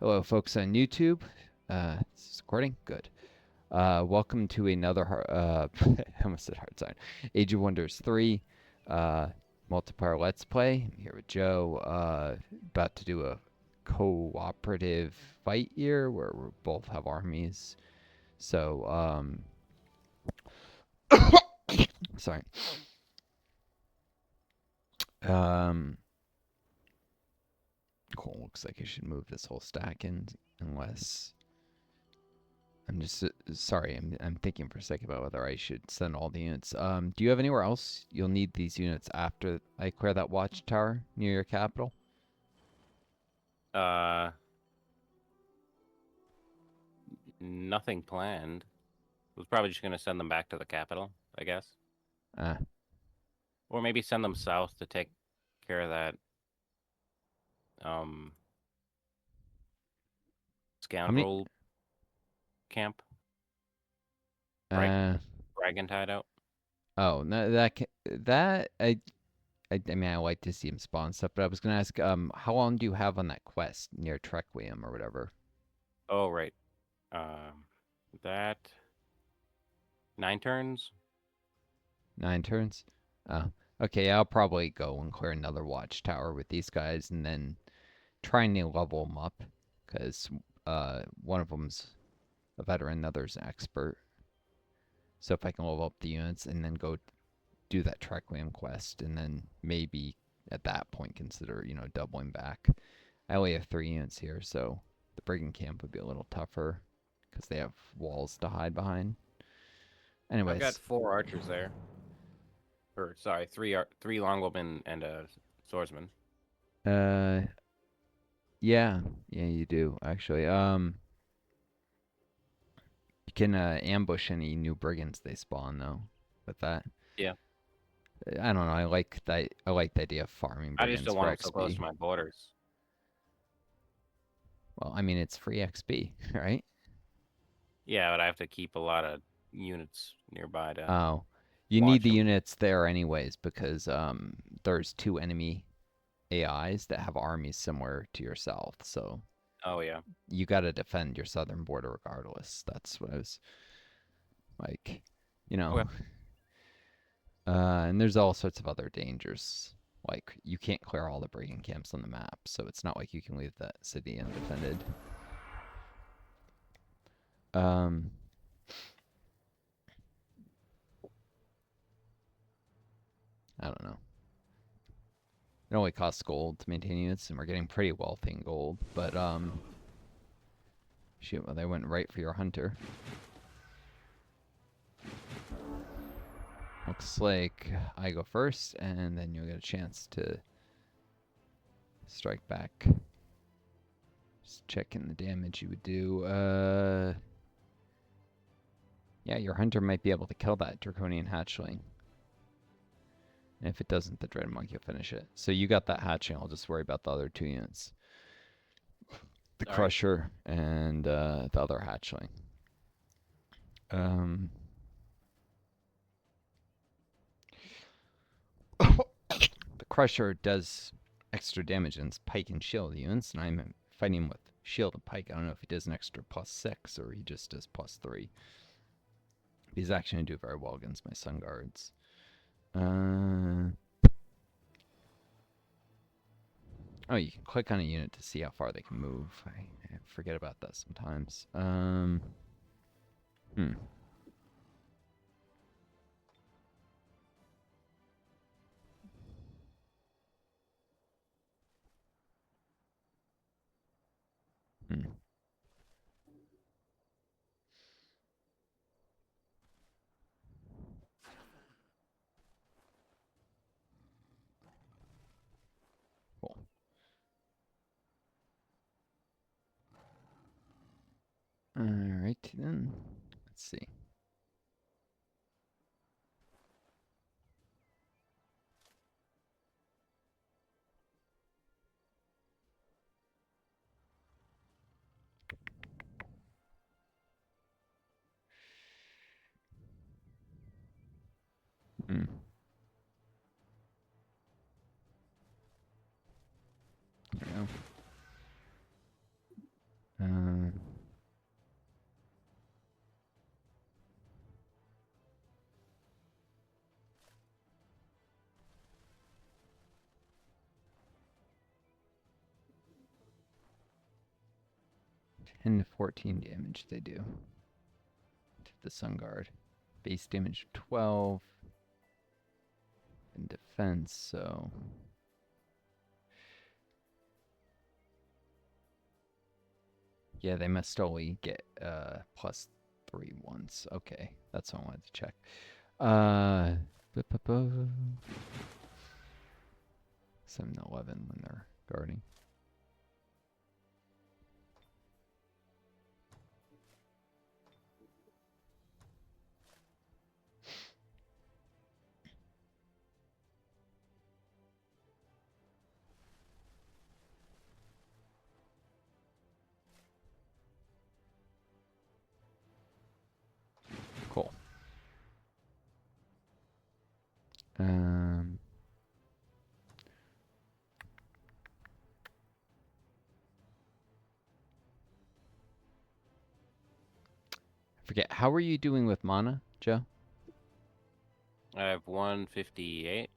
Hello, folks on YouTube. Is this recording? Good. Welcome to another, I almost said Hard Sign. Age of Wonders 3 multiplayer Let's Play. I'm here with Joe, about to do a cooperative fight here where we both have armies. So, sorry. Cool. Looks like I should move this whole stack in unless. I'm just sorry. I'm thinking for a second about whether I should send all the units. Do you have anywhere else you'll need these units after I clear that watchtower near your capital? Nothing planned. Was probably just gonna send them back to the capital, I guess, Uh, or maybe send them south to take care of that um how many? scoundrel camp. Brag Uh, Dragon tied out. oh, no, that I mean I like to see him spawn stuff, but I was gonna ask, how long do you have on that quest near Trequium or whatever? Oh right. Um, that 9 turns. 9 turns. Oh, okay. I'll probably go and clear another watchtower with these guys, and then trying to level them up, because one of them's a veteran, the other's an expert. So if I can level up the units and then go do that Trequium quest, and then maybe at that point consider, doubling back. I only have 3 units here, so the brigand camp would be a little tougher because they have walls to hide behind. I've got Anyways, 4 archers there. Or sorry, three longbowmen and a swordsman. uh, yeah, you do actually. You can ambush any new brigands they spawn though. With that, Yeah. I don't know. I like the idea of farming I just brigands don't for want them so close XP. to my borders. Well, I mean it's free XP, right? Yeah, but I have to keep a lot of units nearby to Oh, you need watch the them. units there anyways because there's 2 enemy AIs that have armies similar to yourself, so Oh yeah. you got to defend your southern border regardless. That's what I was like, you know. Okay. And there's all sorts of other dangers. Like you can't clear all the brigand camps on the map, so it's not like you can leave that city undefended. Um, I don't know. It only costs gold to maintain units, and we're getting pretty wealthy in gold. But shoot, well, they went right for your hunter. Looks like I go first, and then you'll get a chance to strike back. Just checking the damage you would do. Yeah, your hunter might be able to kill that draconian hatchling. And if it doesn't, the dread monk will finish it. So you got that hatchling. I'll just worry about the other 2 units, the All right. crusher and the other hatchling. Um, the crusher does extra damage in pike and shield units, and I'm fighting with shield and pike. I don't know if he does an extra +6 or he just does +3. He's actually going to do very well against my sun guards. Oh, you can click on a unit to see how far they can move. I forget about that sometimes. Hmm. Hmm. Cool. All right then. Let's see. Hmm. There we go. 10 to 14 damage they do to the Sun Guard. Base damage 12 and defense, so yeah, they must only get +3 once. Okay, that's what I wanted to check. Uh, 7 to 11 when they're guarding. Cool. Um, I forget. How are you doing with mana, Joe? I have 158.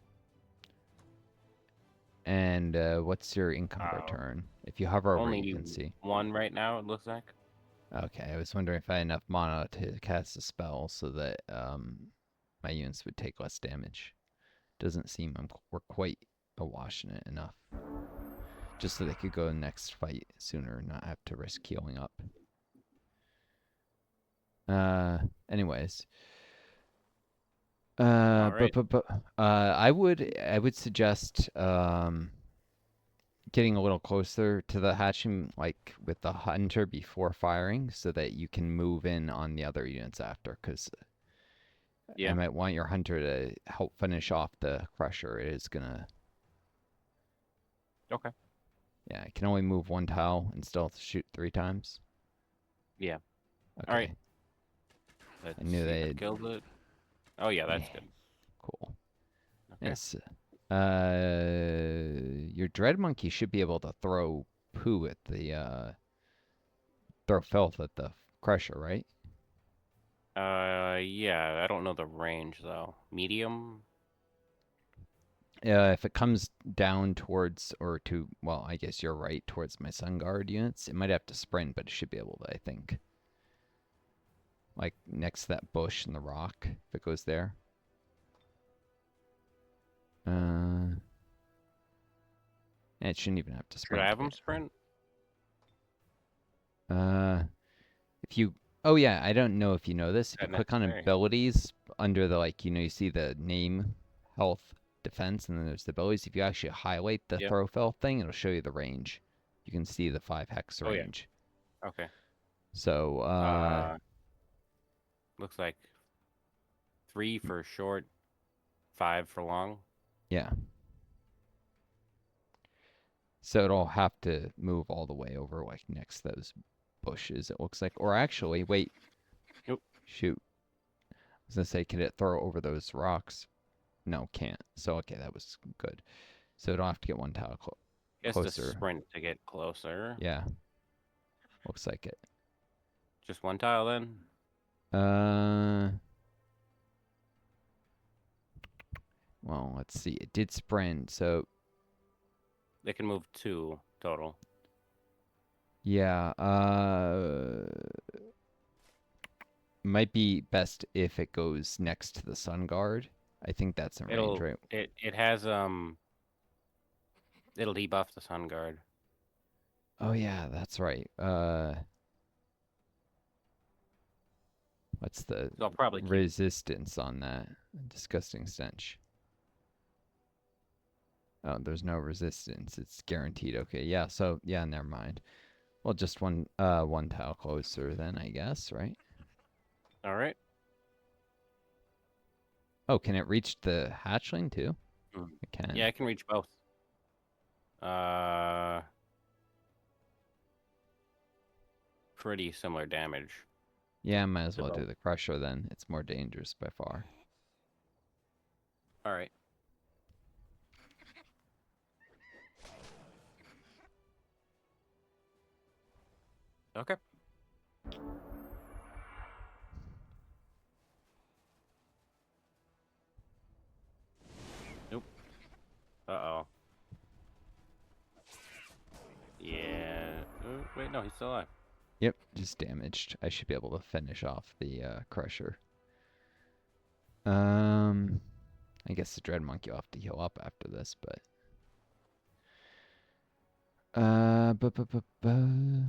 And what's your income per turn? If you hover over it, you Only can see. 1 right now, it looks like. Okay, I was wondering if I had enough mana to cast a spell so that my units would take less damage. Doesn't seem we're quite awash in it enough. Just so they could go next fight sooner and not have to risk healing up. Anyways. All right. I would suggest getting a little closer to the hatching, like with the hunter before firing, so that you can move in on the other units after. Because I Yeah. might want your hunter to help finish off the crusher. It is gonna. Okay. Yeah, I can only move 1 tile and still shoot 3 times. Yeah. All right. Okay. Let's I knew see if they. it killed it. Oh, yeah, Yeah. that's good. Cool. Okay. Yes. Your dread monkey should be able to throw poo at the throw filth at the crusher, right? Yeah, I don't know the range, though. Medium? If it comes down towards or to, well, I guess you're right, towards my Sun Guard units, it might have to sprint, but it should be able to, I think. Like next to that bush and the rock, if it goes there. Uh, it shouldn't even have to Should I sprint to have them get. sprint? Uh, if you, oh yeah, I don't know if you know this. Is If you that click on necessary? abilities under the you see the name, health, defense, and then there's the abilities. If you actually highlight the Yeah. throw fell thing, it'll show you the range. You can see the 5 hex Oh, yeah. range. Okay. So, Uh, looks like 3 for short, 5 for long. yeah. So it'll have to move all the way over like next to those bushes, it looks like. Or actually, wait. Nope. Shoot. I was gonna say, can it throw over those rocks? No, can't. So okay, that was good. So it'll have to get 1 tile Guess to closer. sprint to get closer. Yeah. Looks like it. Just 1 tile then? Well, let's see. It did sprint, so They can move 2 total. yeah. Might be best if it goes next to the Sun Guard. I think that's in range, right? It has it'll debuff the Sun Guard. Oh yeah, that's right. What's the So I'll probably keep. resistance on that? Disgusting stench. Oh, there's no resistance. It's guaranteed. Okay, yeah. So yeah, never mind. Well, just one tile closer then, I guess, right? All right. Oh, can it reach the hatchling too? Mm. It can. Yeah, I can reach both. Pretty similar damage. Yeah, might as well do both. the crusher then. It's more dangerous by far. All right. Okay. Nope. Uh-oh. Yeah. Oh, wait, no, he's still alive. Yep, just damaged. I should be able to finish off the crusher. I guess the dread monkey will have to heal up after this, but bu bu bu bu.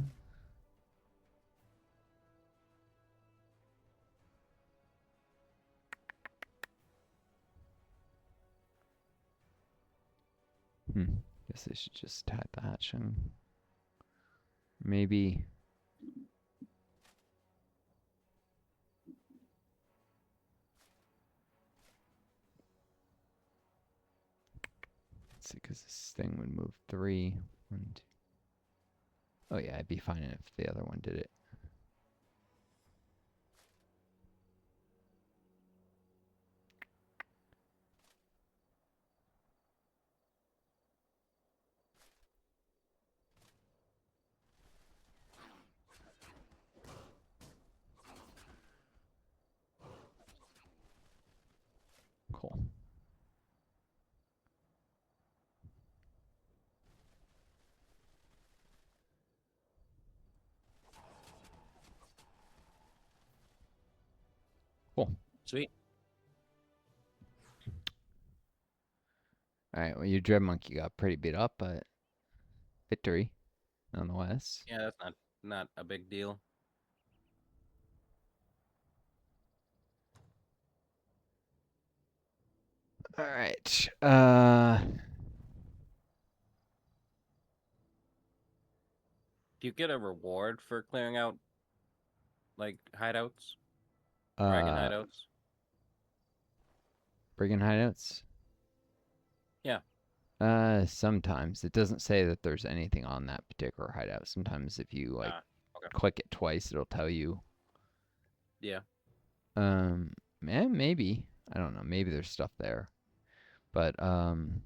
Guess I should just tie the hatching. Maybe. Let's see, because this thing would move 3. 1, 2. Oh yeah, I'd be fine if the other one did it. Cool. Cool. Sweet. All right. Well, your dread monkey got pretty beat up, but victory nonetheless. Yeah, that's not a big deal. All right. Do you get a reward for clearing out like hideouts, dragon Uh, hideouts? brigand hideouts. Yeah. Sometimes it doesn't say that there's anything on that particular hideout. Sometimes if you like Okay. click it twice, it'll tell you. Yeah. Maybe. I don't know. Maybe there's stuff there, but the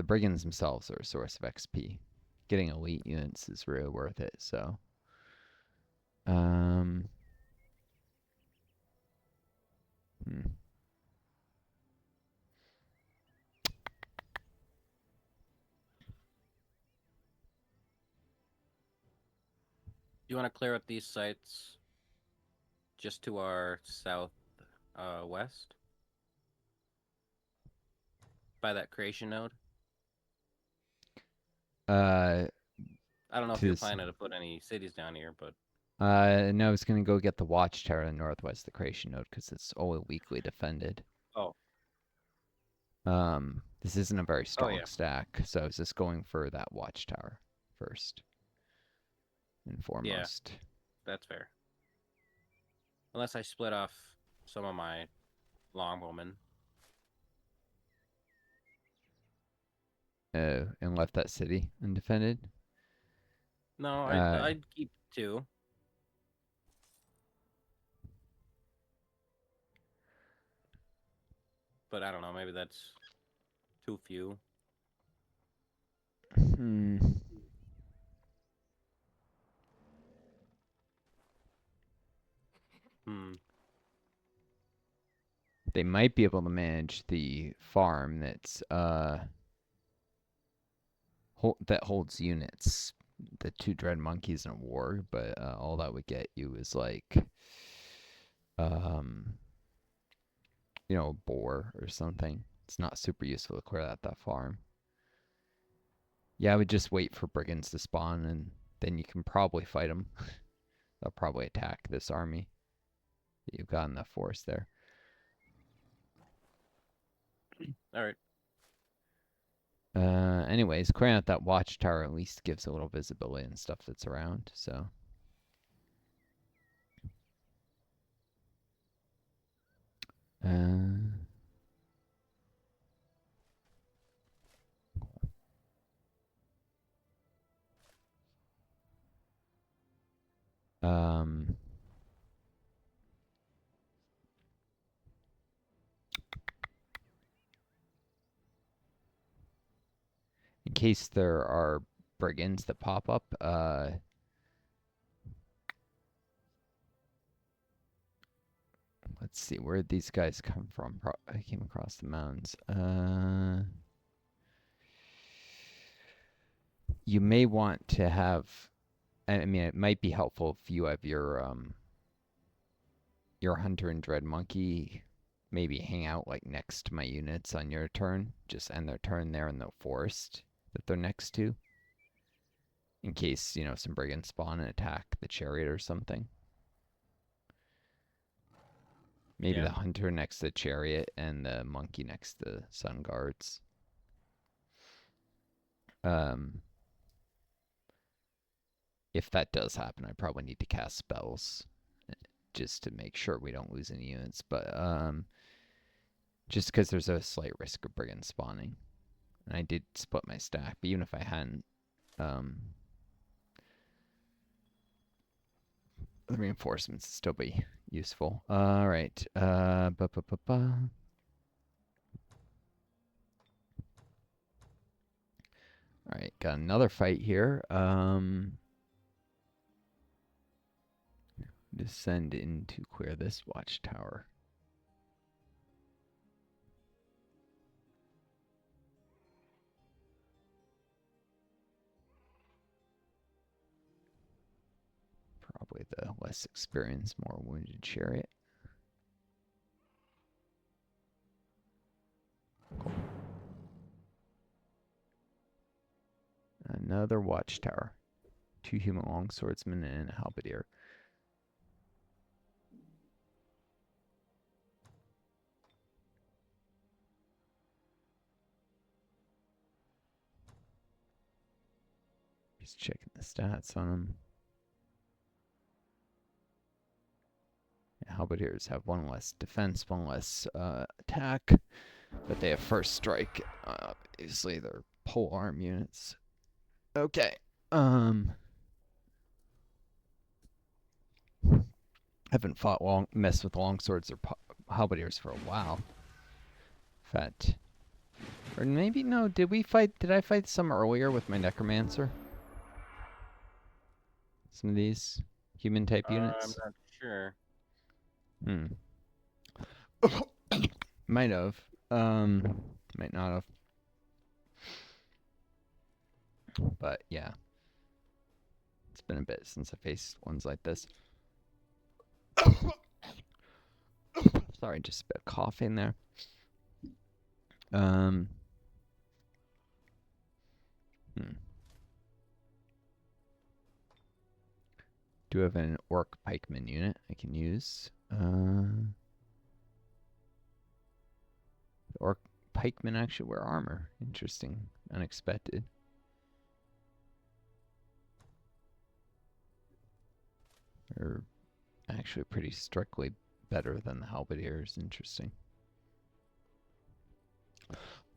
brigands themselves are a source of XP. Getting elite units is really worth it. So, hmm. You want to clear out these sites just to our south west by that creation node? Uh, I don't know if to you're this. planning to put any cities down here, but No, I was gonna go get the watchtower in northwest, the creation node, because it's all weakly defended. oh, This isn't a very oh strong yeah, stack, so I was just going for that watchtower first and yeah, foremost. that's fair. Unless I split off some of my longbowmen. And left that city undefended. No, Uh, I'd keep 2. But I don't know, maybe that's too few. hmm. Hmm. They might be able to manage the farm that's that holds units. The 2 dread monkeys in a war, but all that would get you is like um a boar or something. It's not super useful to clear out that farm. Yeah, I would just wait for brigands to spawn, and then you can probably fight them. They'll probably attack this army that you've got in the forest there. All right. Anyways, clearing out that watchtower at least gives a little visibility and stuff that's around. So, uh, um, in case there are brigands that pop up, let's see, where did these guys come from? I came across the mountains. You may want to have I mean, it might be helpful if you have your hunter and dread monkey maybe hang out like next to my units on your turn. Just end their turn there in the forest that they're next to, in case some brigands spawn and attack the chariot or something. Maybe Yeah. the hunter next to the chariot and the monkey next to the sun guards. If that does happen, I probably need to cast spells just to make sure we don't lose any units. But just because there's a slight risk of brigands spawning, and I did split my stack. But even if I hadn't, the reinforcements still be useful. All right. All right, got another fight here. Descend in to clear this watchtower. Probably the less experienced, more wounded chariot. Cool. Another watchtower. 2 human longswordsmen and a halberdier. Just checking the stats on them. Halberdiers have 1 less defense, 1 less attack, but they have first strike. Obviously, they're pole arm units. Okay. Haven't messed with longswords or halberdiers for a while. In fact, or maybe no. Did I fight some earlier with my necromancer? Some of these human type I'm units. not sure. Might have. Might not have. But yeah, it's been a bit since I faced ones like this. Sorry, just a bit of coughing there. Do have an orc pikeman unit I can use. The orc pikemen actually wear armor. Interesting. Unexpected. They're actually pretty strictly better than the halberdiers. Interesting.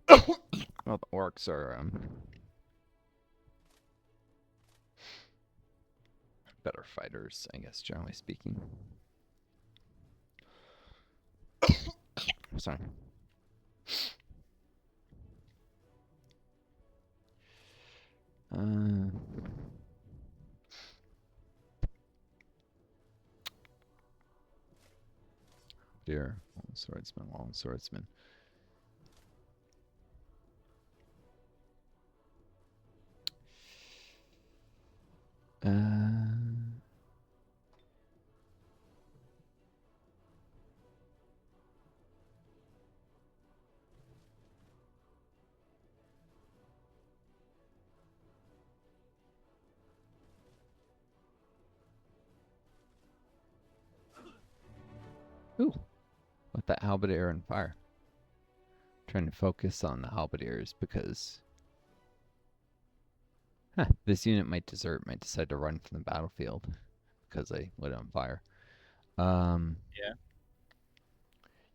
Well, the orcs are better fighters, I guess, generally speaking. Sorry. Dear, long swordsman. Ooh, with that halberdier and fire. Trying to focus on the halberdiers because this unit might decide to run from the battlefield because I lit it on fire. Yeah.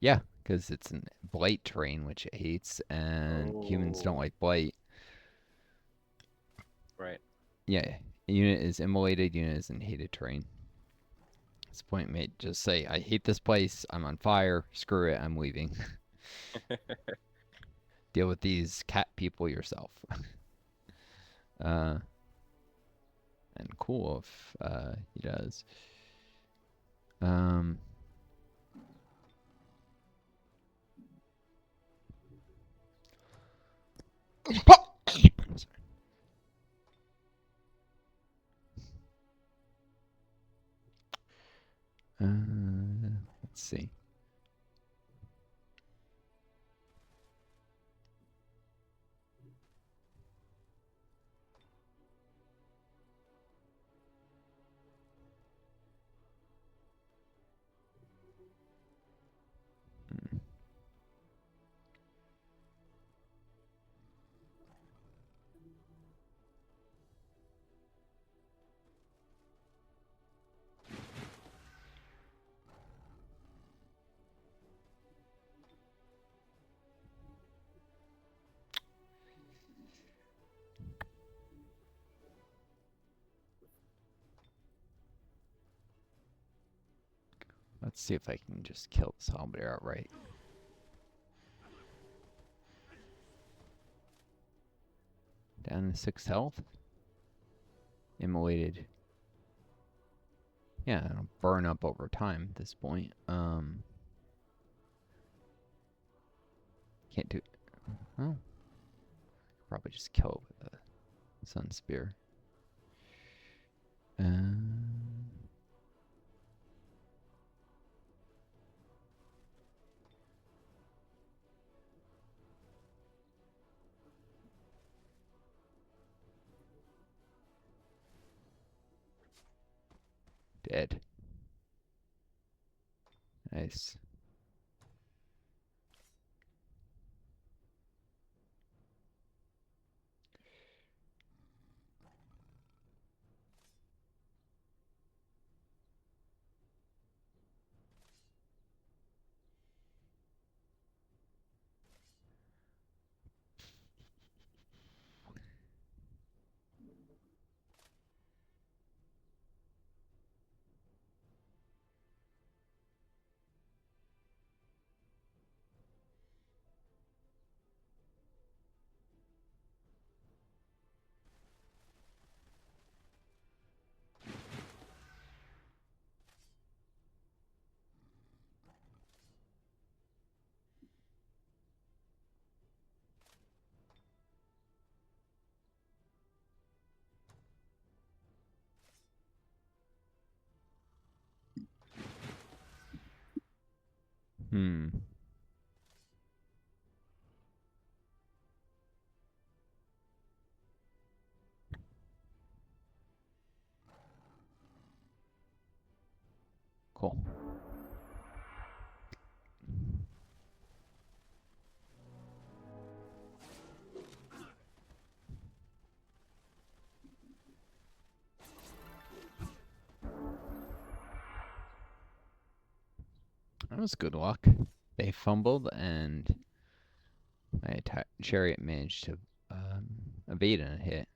Yeah, because it's in blight terrain, which it hates, and humans don't like blight. Right. Yeah, unit is immolated, unit is in hated terrain. At this point, mate, just say, I hate this place, I'm on fire, screw it, I'm leaving. Deal with these cat people yourself. And cool if he does. Let's see. Hmm. Let's see if I can just kill this Halberd outright. Down to 6 health. Immolated. Yeah, it'll burn up over time at this point. Can't do. Oh, probably just kill it with a Sun Spear. Dead. Nice. Hmm. Cool. That was good luck. They fumbled, and my chariot managed to evade a hit.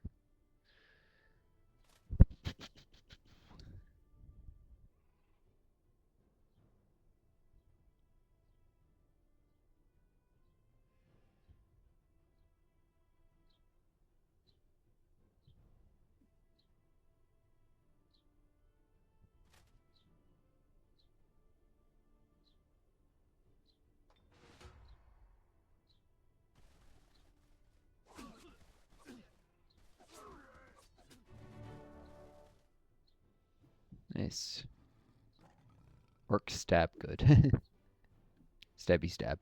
Nice. Orc stab good. Stabby stab.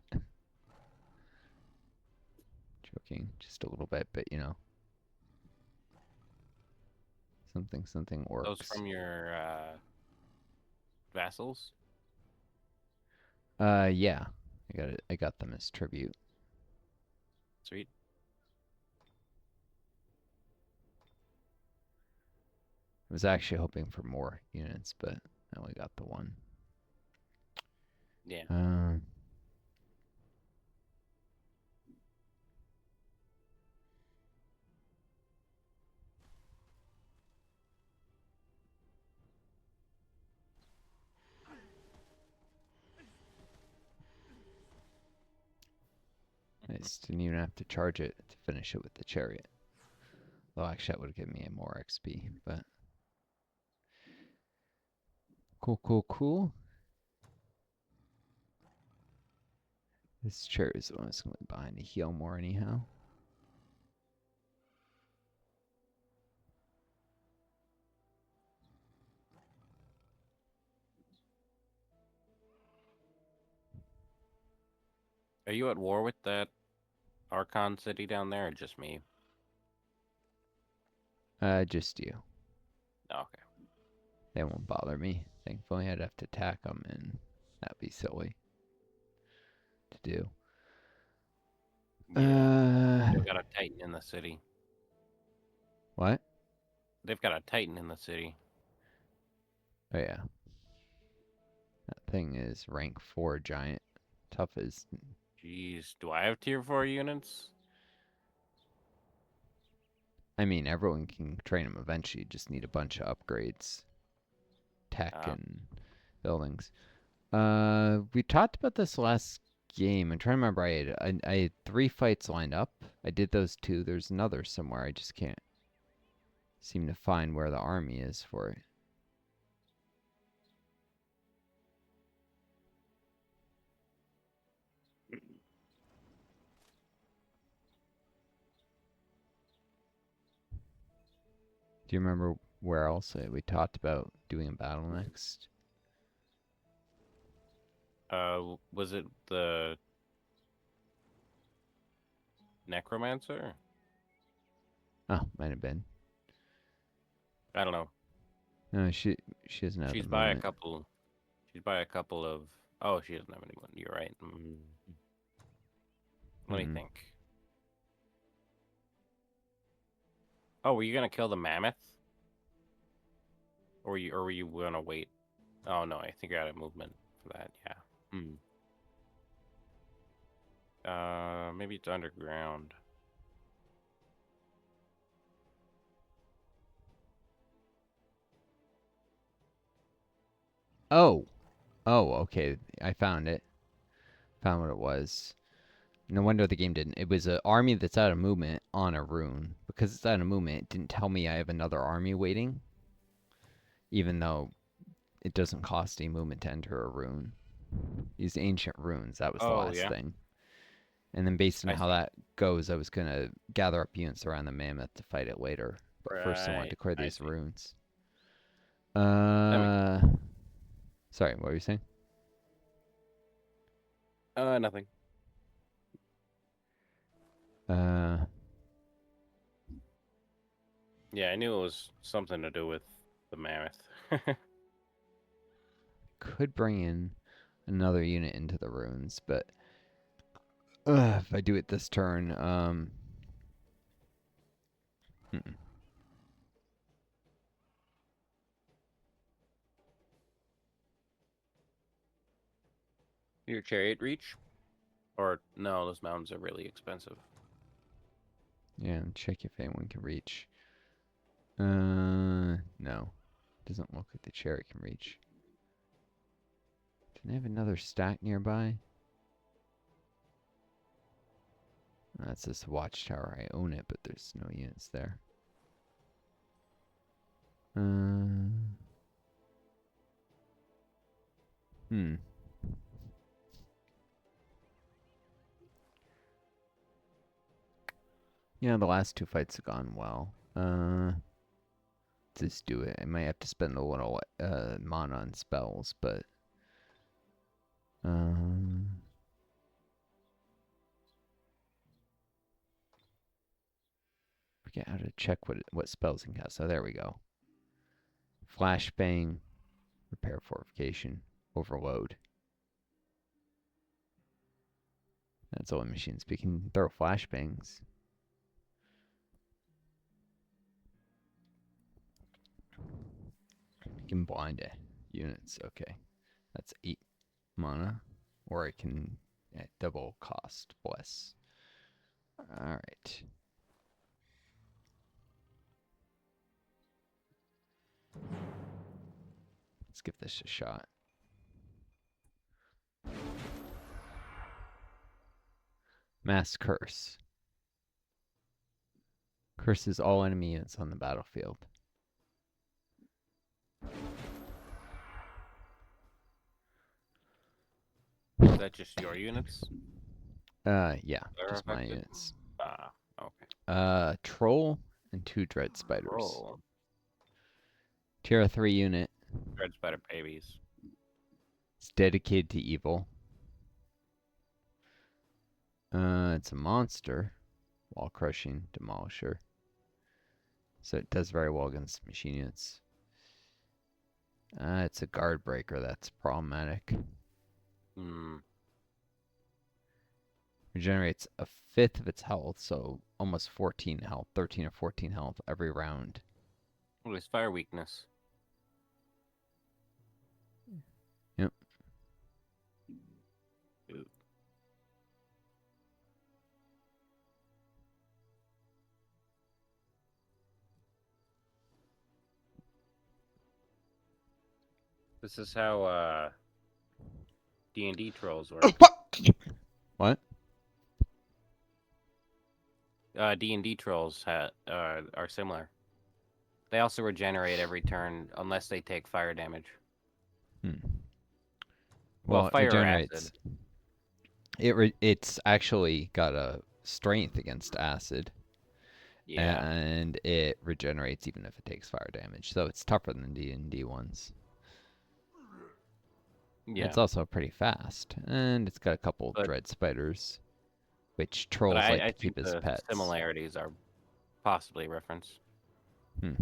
Joking just a little bit, but you know. Something Those works. from your vassals? Yeah. I got them as tribute. Sweet. I was actually hoping for more units, but I only got the one. Yeah. Nice. Didn't even have to charge it to finish it with the chariot. Though actually that would have given me more XP, but cool. This chariot is the one that's going behind to heal more anyhow. Are you at war with that Archon city down there, or just me? Just you. Oh, okay. They won't bother me. Thankfully, I'd have to attack them, and that'd be silly to do. Yeah. They've got a Titan in the city. What? They've got a Titan in the city. Oh yeah, that thing is rank 4 giant. Tough as. Jeez, do I have tier 4 units? I mean, everyone can train them eventually. You just need a bunch of upgrades, tech Uh, and buildings. We talked about this last game. I'm trying to remember. I had 3 fights lined up. I did those 2. There's another somewhere. I just can't seem to find where the army is for it. Do you remember where else we talked about doing a battle next? was it the Necromancer? Oh, might have been. I don't know. No, she doesn't have the She's by a movement. couple. She's by a couple of. Oh, she doesn't have anyone. You're right. Let me Mm-mm. think. Oh, were you gonna kill the mammoth? Or were you gonna wait? Oh no, I think I got a movement for that. Yeah. Maybe it's underground. Oh, okay. I found it. Found what it was. No wonder the game didn't. It was an army that's out of movement on a rune. Because it's out of movement, it didn't tell me I have another army waiting, even though it doesn't cost any movement to enter a rune. These ancient runes, that was the Oh last yeah, thing. And then based on I how see. that goes, I was going to gather up units around the mammoth to fight it later. But first I wanted Right, to clear I these see. runes. That makes Uh, Sorry, what were you saying? nothing. Uh, Yeah, I knew it was something to do with the mammoth. could bring in another unit into the runes, but if I do it this turn, mm-mm. Your chariot reach? Or no, those mountains are really expensive. Yeah, check if anyone can reach. No, doesn't look like the chariot can reach. Didn't I have another stack nearby? That's this watchtower. I own it, but there's no units there. Uh, hmm. Yeah, the last 2 fights have gone well. Just do it. I might have to spend a little mana on spells, but um, forget how to check what spells can cast. So there we go. Flashbang, repair fortification, overload. That's all the machines. We can throw flashbangs. We can blind units. Okay, that's 8 mana, or I can at double cost. Bless. All right. Let's give this a shot. Mass Curse. Curses all enemy units on the battlefield. Is that just your units Yeah, that are just my affected? units. Ah, okay. Troll and 2 dread spiders. Roll. Tier 3 unit. Red spider babies. It's dedicated to evil. It's a monster. Wall crushing demolisher. So it does very well against machine units. It's a guard breaker. That's problematic. Hmm. Regenerates a fifth of its health, so almost 14 health, 13 or 14 health every round. What is fire weakness? Yep. Ooh. This is how D&D trolls work. What? D&D trolls are similar. They also regenerate every turn unless they take fire damage. Hmm. Well, Well, it fire or acid. regenerates. It's actually got a strength against acid, Yeah. and it regenerates even if it takes fire damage. So it's tougher than the D&D ones. Yeah. It's also pretty fast, and it's got a couple But dread spiders, which but trolls like I to keep think as the pets. similarities are possibly referenced. Hmm.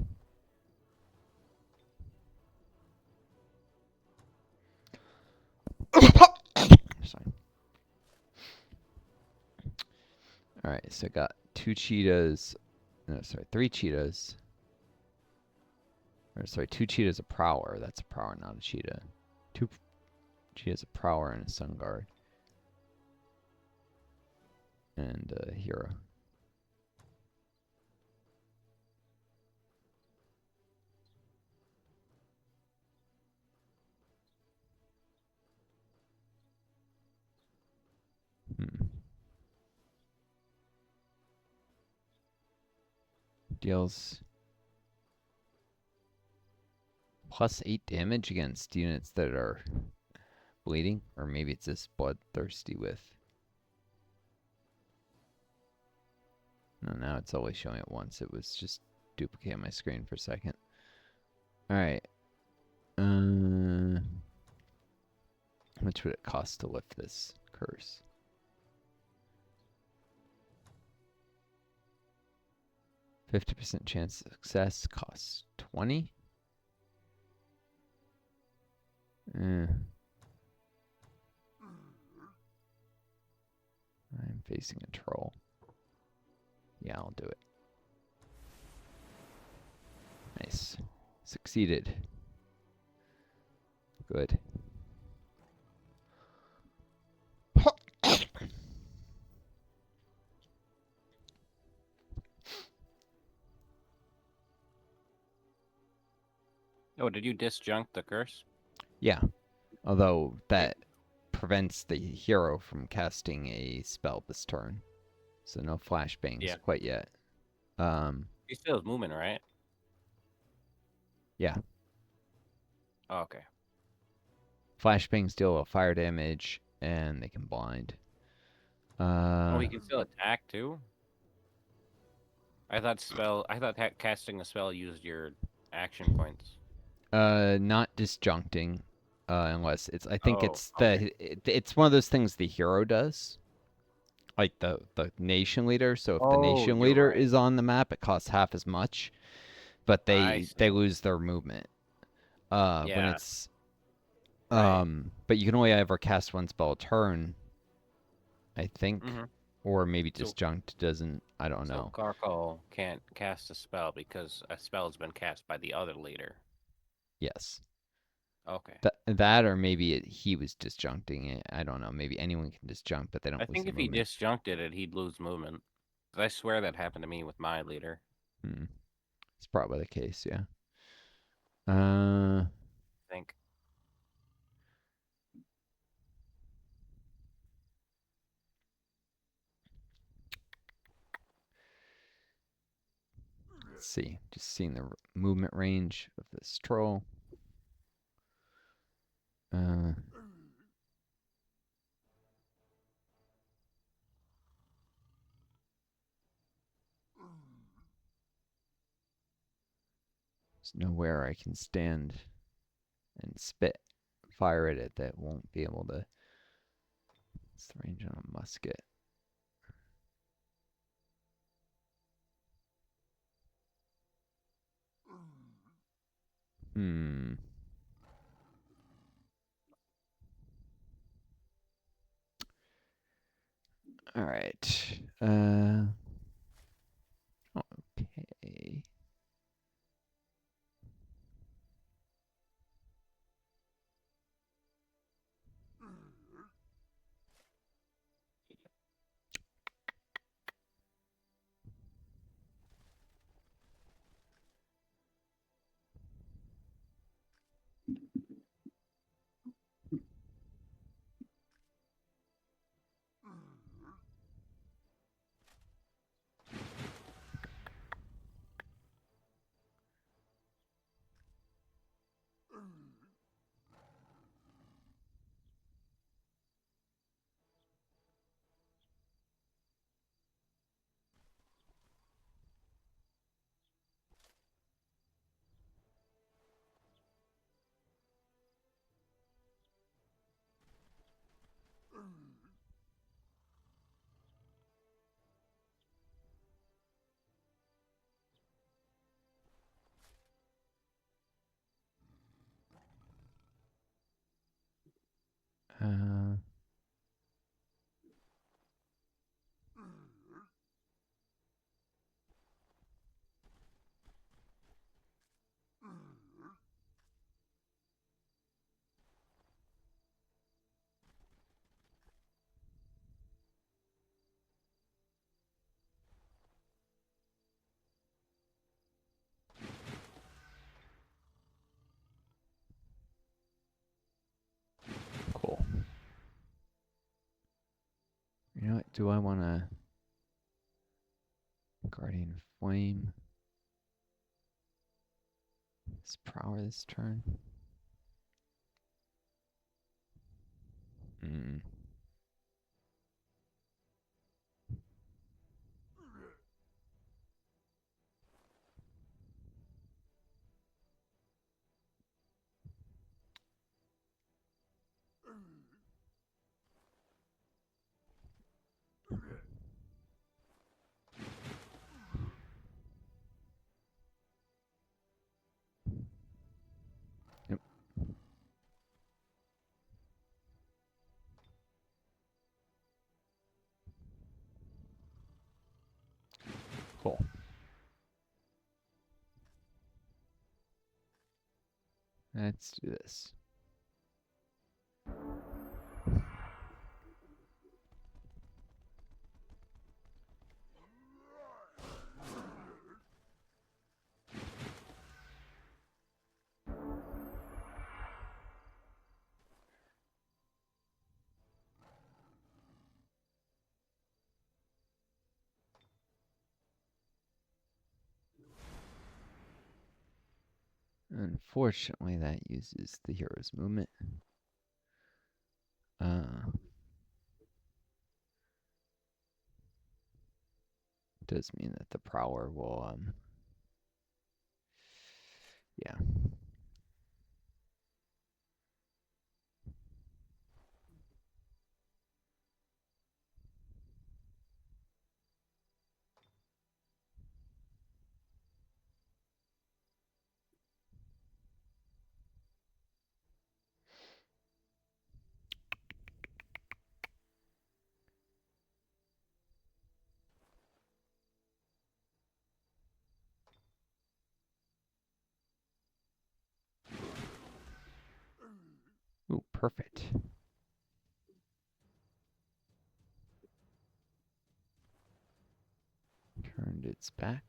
Sorry. All right, so got two cheetahs. No, sorry, three cheetahs. Or sorry, two cheetahs, a prowler. That's a prowler, not a cheetah. Two cheetahs, a prowler, and a sun guard, and a hero. Hmm. Deals +8 damage against units that are bleeding, or maybe it's this bloodthirsty with. No, now it's only showing it once. It was just duplicating my screen for a second. All right. How much would it cost to lift this curse? 50% chance of success costs 20. I'm facing a troll. Yeah, I'll do it. Nice. Succeeded. Good. Oh, did you disjunct the curse? Yeah. Although Wait. that prevents the hero from casting a spell this turn. So no flashbangs Yeah. quite yet. He still has movement, right? Yeah. Oh, okay. Flashbangs deal a fire damage and they can blind. Oh, he can still attack too? I thought casting a spell used your action points. Not disjuncting, unless it's. I think Oh, it's okay. it's one of those things the hero does, like the nation leader. So if the Oh, nation you're leader right. is on the map, it costs half as much, but I they see. lose their movement. When Yeah, it's right. but you can only ever cast one spell a turn, I think, Mm-hmm. or maybe So, disjunct doesn't. I don't so know. Karkal can't cast a spell because a spell has been cast by the other leader. Yes. Okay. That or maybe he was disjuncting it. I don't know. Maybe anyone can disjunct, but they I don't lose think their if he movement. disjuncted it, he'd lose movement. 'Cause I swear that happened to me with my leader. Hmm. It's probably the case, yeah. Uh, I think. let's see. Just seeing the movement range of this troll. Uh, there's nowhere I can stand and spit fire at it that won't be able to. It's the range on a musket. Hmm. All right. Okay. Uh, cool. You know what? Do I want to Guardian Flame this power this turn? Hmm. Yep. Cool. Let's do this. Unfortunately, that uses the hero's movement. Does mean that the prowler will, yeah. Ooh, perfect. Turned its back.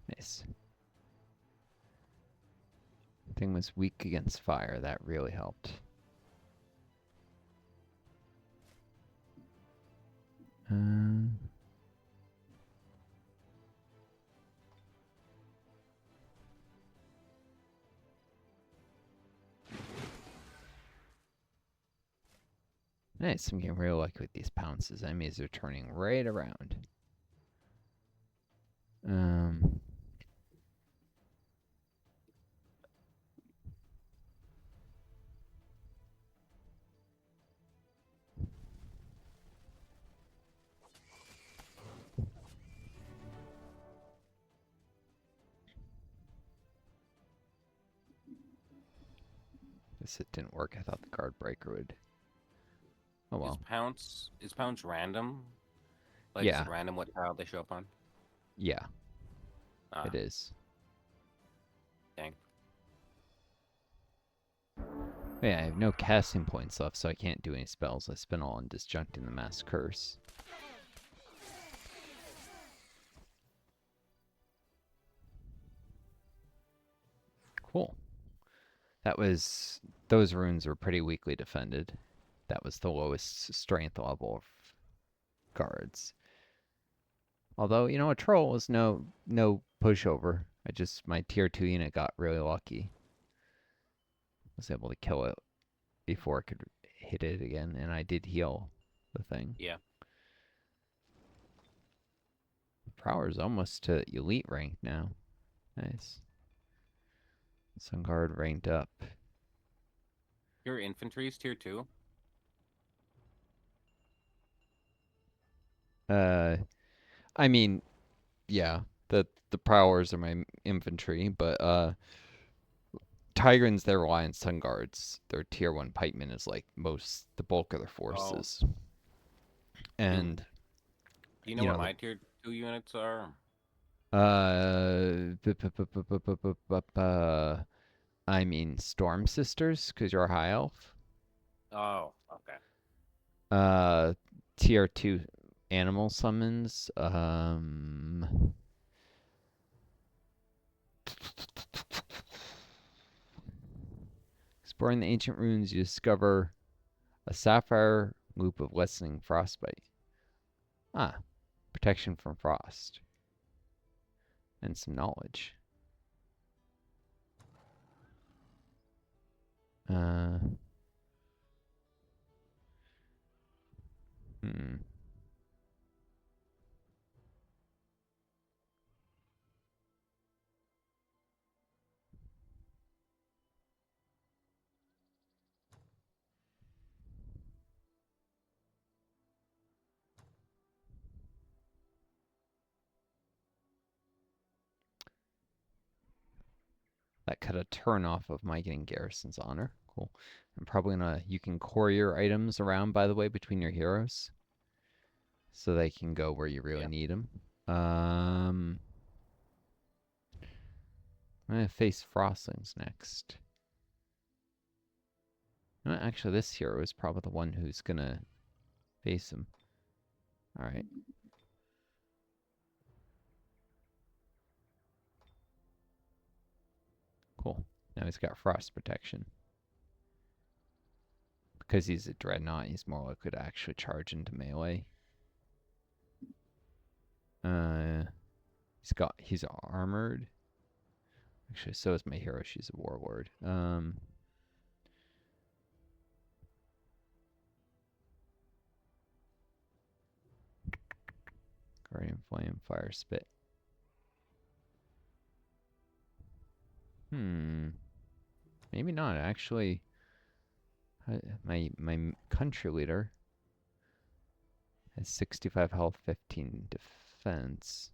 Nice. Thing was weak against fire. That really helped. Nice. I'm getting real lucky with these pounces. Enemies are turning right around. Guess it didn't work. I thought the guard breaker would. Oh Is well. pounce random? Like, is Yeah, it random what tile they show up on? yeah, it Ah, is. dang. Yeah, I have no casting points left, so I can't do any spells. I spent all on disjuncting the Mass Curse. Cool. That was... Those runes were pretty weakly defended. That was the lowest strength level of guards. Although, you know, a troll was no pushover. My tier 2 unit got really lucky. Was able to kill it before it could hit it again, and I did heal the thing. Yeah. Prowler's almost to elite rank now. Nice. Sun guard ranked up. Your infantry is tier 2? Uh, I mean, yeah, the prowlers are my infantry, but Tigers, they're Lion Sun Guards. Their tier 1 pikeman is like the bulk of their Oh. forces. Do, And, do you know you what know, my tier 2 units are? I mean, Storm Sisters, because you're a high elf. Oh, okay. Uh, tier 2 animal summons. Exploring the ancient runes, you discover a sapphire loop of lessening frostbite. Ah, protection from frost. And some knowledge. Uh, hmm. That cut a turn off of my getting Garrison's honor. Cool. I'm probably gonna. You can courier items around, by the way, between your heroes, so they can go where you really Yeah. need them. I'm gonna face Frostlings next. Actually, this hero is probably the one who's gonna face him. All right. Cool. Now he's got frost protection. Because he's a dreadnought, he's more likely to actually charge into melee. Uh, he's armored. Actually, so is my hero. She's a warlord. Guardian Flame, Fire Spit. Maybe not. Actually, my country leader has 65 health, 15 defense.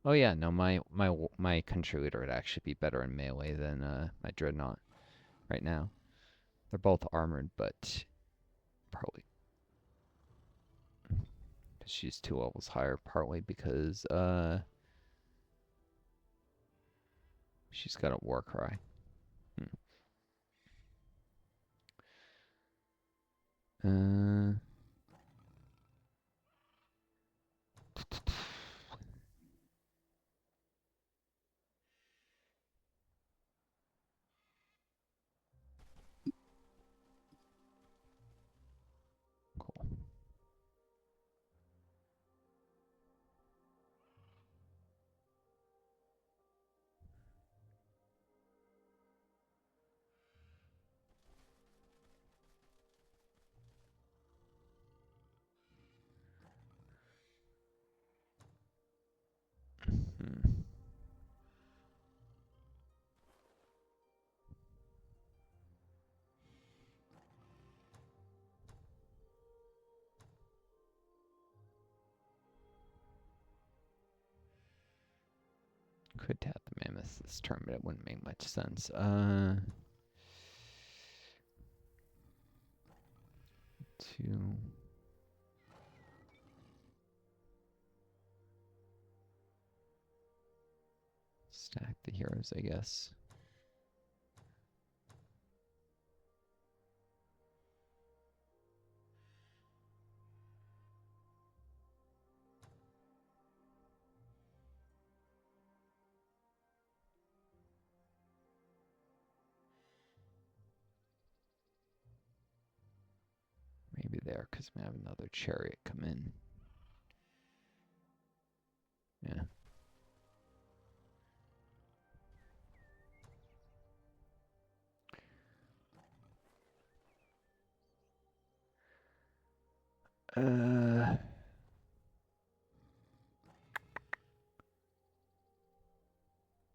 Oh yeah, no, my country leader would actually be better in melee than my dreadnought right now. They're both armored, but probably she's 2 levels higher, partly because she's got a war cry. Uh, cool. Could tap the mammoth this turn, but it wouldn't make much sense. Two. Stack the heroes, I guess. Maybe there, because we have another chariot come in. Yeah. Uh,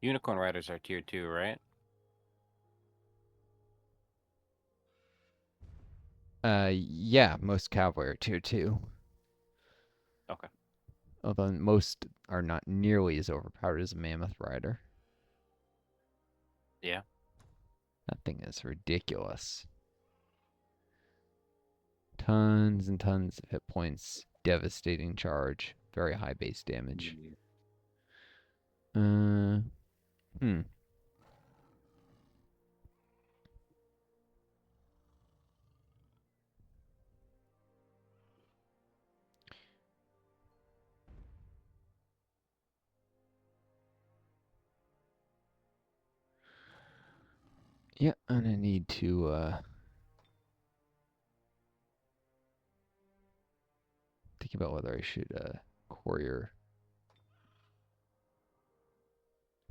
Unicorn Riders are tier 2, right? yeah, most cavalry are tier 2. Okay. Although most are not nearly as overpowered as a mammoth rider. Yeah. That thing is ridiculous. Tons and tons of hit points. Devastating charge. Very high base damage. Hmm. Yeah, and I need to think about whether I should courier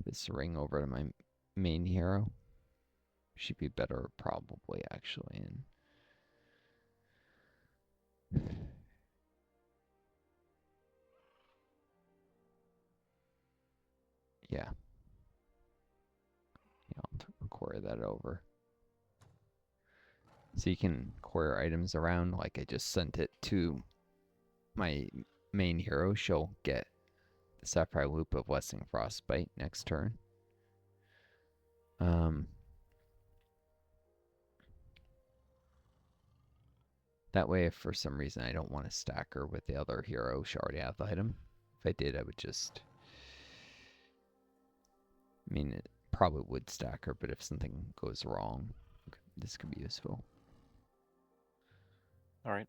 this ring over to my main hero. Should be better probably actually. And yeah. Yeah, I'll courier that over. So you can courier items around, like I just sent it to my main hero. She'll get the Sapphire Loop of Blessing Frostbite next turn. That way, if for some reason I don't want to stack her with the other hero, she already has the item. If I did, I would just... I mean, it probably would stack her, but if something goes wrong, this could be useful. All right.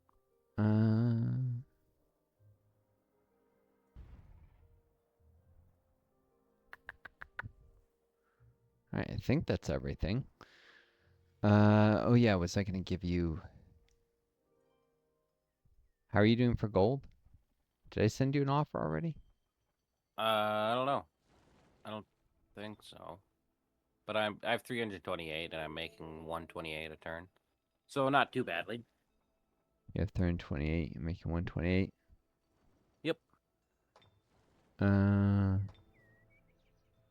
Alright, I think that's everything. Oh yeah, was I going to give you... How are you doing for gold? Did I send you an offer already? I don't know. I don't think so. But I have 328 and I'm making 128 a turn. So not too badly. You have 328, you're making 128. Yep. Uh, I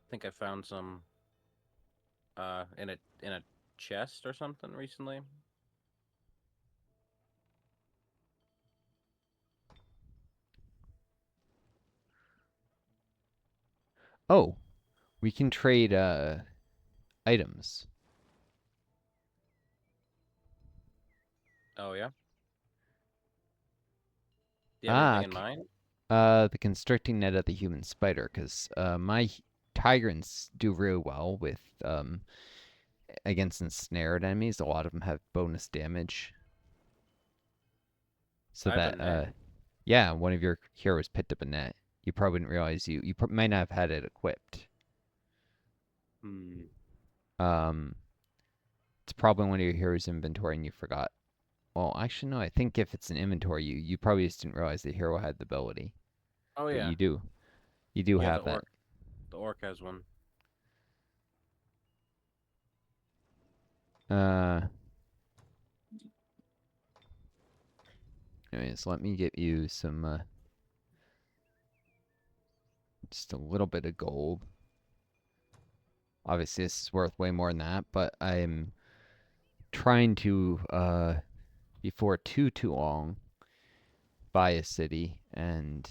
think I found some in a chest or something recently. oh, we can trade items. Oh yeah. Do you have anything Ah, in mind? the constricting net of the human spider, because my Tigrants do really well with against ensnared enemies. A lot of them have bonus damage. So I have a that net. yeah, one of your heroes picked up a net. You probably didn't realize you might not have had it equipped. Hmm. Um, it's probably one of your heroes' inventory and you forgot. Well, actually, no. I think if it's an inventory, you probably just didn't realize the hero had the ability, Oh but yeah. you do Yeah, have that. the orc has one. Uh, anyways, let me get you some just a little bit of gold. Obviously, this is worth way more than that, but I'm trying to before too long buy a city and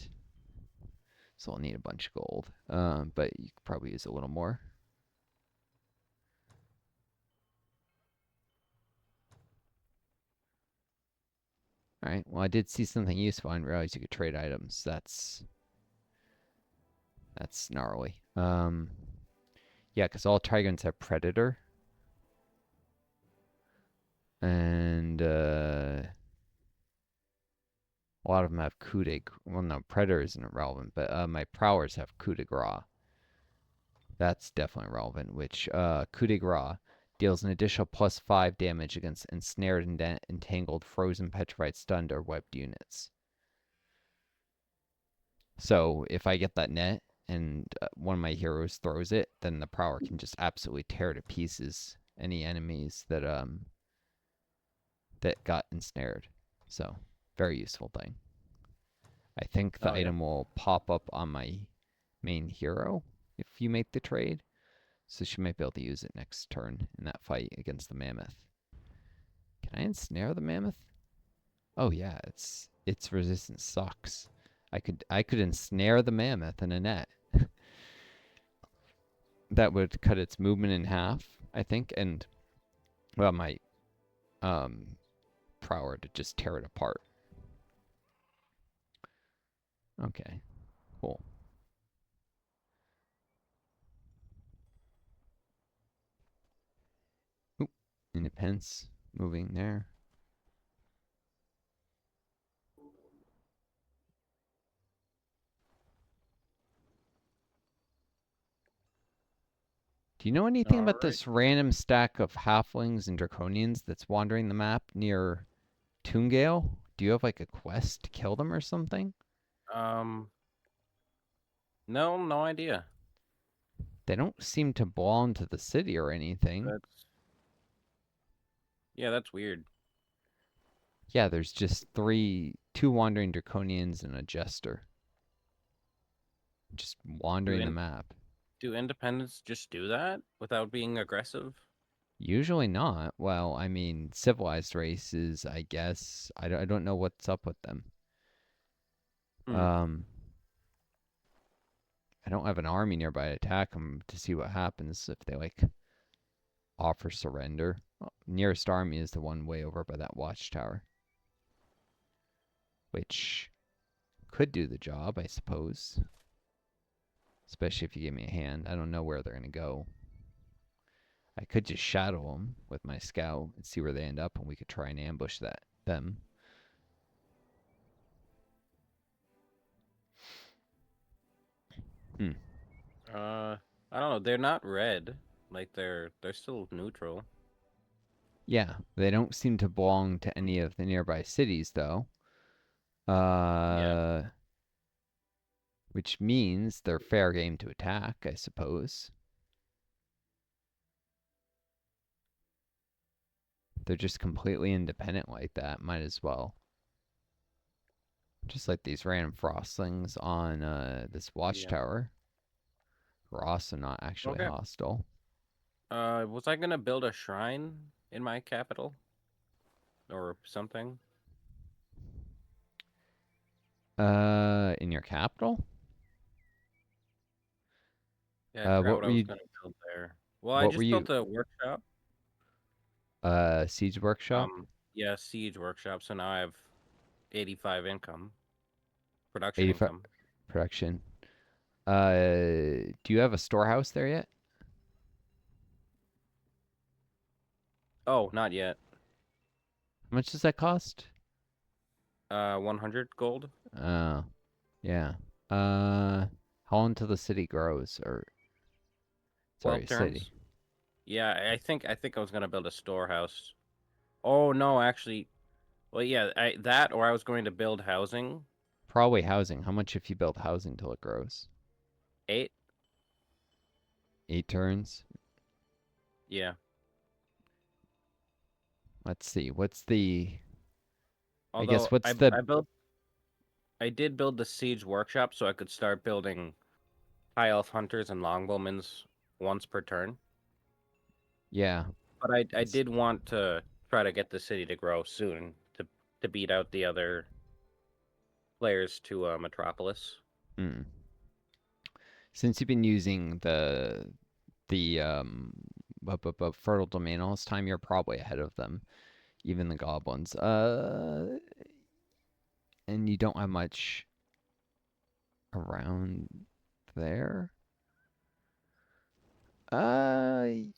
So I'll need a bunch of gold. But you could probably use a little more. All right. Well, I did see something useful. I didn't realize you could trade items. That's gnarly. Yeah, because all Trigons have Predator, and a lot of them have coup de. Well, no, Predator isn't relevant, but my Prowlers have coup de grace. That's definitely relevant. Which coup de grace deals an additional +5 damage against ensnared, entangled, frozen, petrified, stunned, or webbed units. So if I get that net and one of my heroes throws it, then the Prowler can just absolutely tear to pieces any enemies that got ensnared. So very useful thing. I think the Oh yeah. item will pop up on my main hero if you make the trade. So she might be able to use it next turn in that fight against the mammoth. Can I ensnare the mammoth? Oh yeah, its resistance sucks. I could ensnare the mammoth in a net. That would cut its movement in half, I think, and well my um prowler to just tear it apart. Okay, cool. Oop, independence moving there. Do you know anything All about right. this random stack of halflings and draconians that's wandering the map near Toongale? Do you have like a quest to kill them or something? Um. No, no idea. They don't seem to belong to the city or anything. That's yeah, that's weird. Yeah, there's just two wandering draconians and a jester just Do wandering the in map. do independents just do that without being aggressive? Usually not. Well, I mean, civilized races, I guess. I don't know what's up with them. Hmm. Um, I don't have an army nearby to attack them to see what happens if they like offer surrender. Well, nearest army is the one way over by that watchtower, which could do the job, I suppose. Especially if you give me a hand. I don't know where they're going to go. I could just shadow them with my scout and see where they end up, and we could try and ambush them. Hmm. I don't know. They're not red. Like they're still neutral. Yeah, they don't seem to belong to any of the nearby cities, though. Yeah. Uh, which means they're fair game to attack, I suppose. They're just completely independent like that. Might as well. Just like these random frostlings on this Yeah. watchtower, who are also not actually Okay. hostile. Was I gonna build a shrine in my capital or something? In your capital? Yeah, I forgot What what were I was you? gonna build there. Well, I What were just you? built a workshop. Siege workshop, Yeah, siege workshop. So now I have 85 income, production 85 income. production. Do you have a storehouse there yet? Oh, not yet. How much does that cost? 100 gold. Oh, yeah. Uh, how long until the city grows? Or 12 sorry, city. turns. Yeah, I think I was gonna build a storehouse. Oh no, actually, well yeah, that or I was going to build housing. Probably housing. How much if you build housing till it grows? 8. 8 turns. Yeah. Let's see. What's the? I guess Although what's the? I did build the siege workshop so I could start building high elf hunters and longbowmans once per turn. Yeah. But I It's. did want to try to get the city to grow soon to beat out the other players to Metropolis. Mm. Since you've been using the fertile domain all this time, you're probably ahead of them, even the goblins. And you don't have much around there.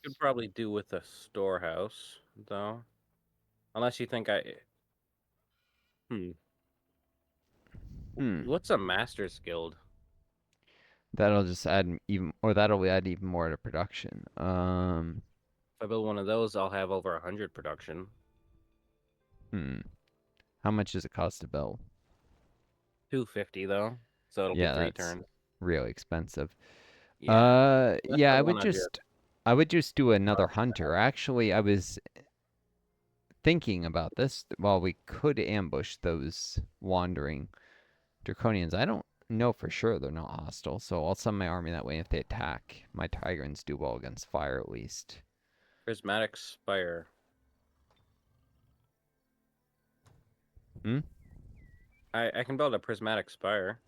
Could probably do with a storehouse, though. Unless you think I. Hmm. hmm. What's a master's guild? That'll just add even, or that'll add even more to production. If I build one of those, I'll have over 100 production. Hmm. How much does it cost to build? 250 though, so it'll be Yeah, three that's turns. really expensive. Yeah, that's Yeah, the one I'd do. I would just do another hunter. Actually, I was thinking about this. While we could ambush those wandering draconians, I don't know for sure they're not hostile, so I'll send my army that way. If they attack, my Tigrans do well against fire at least. Prismatic Spire. Hmm? I can build a Prismatic Spire.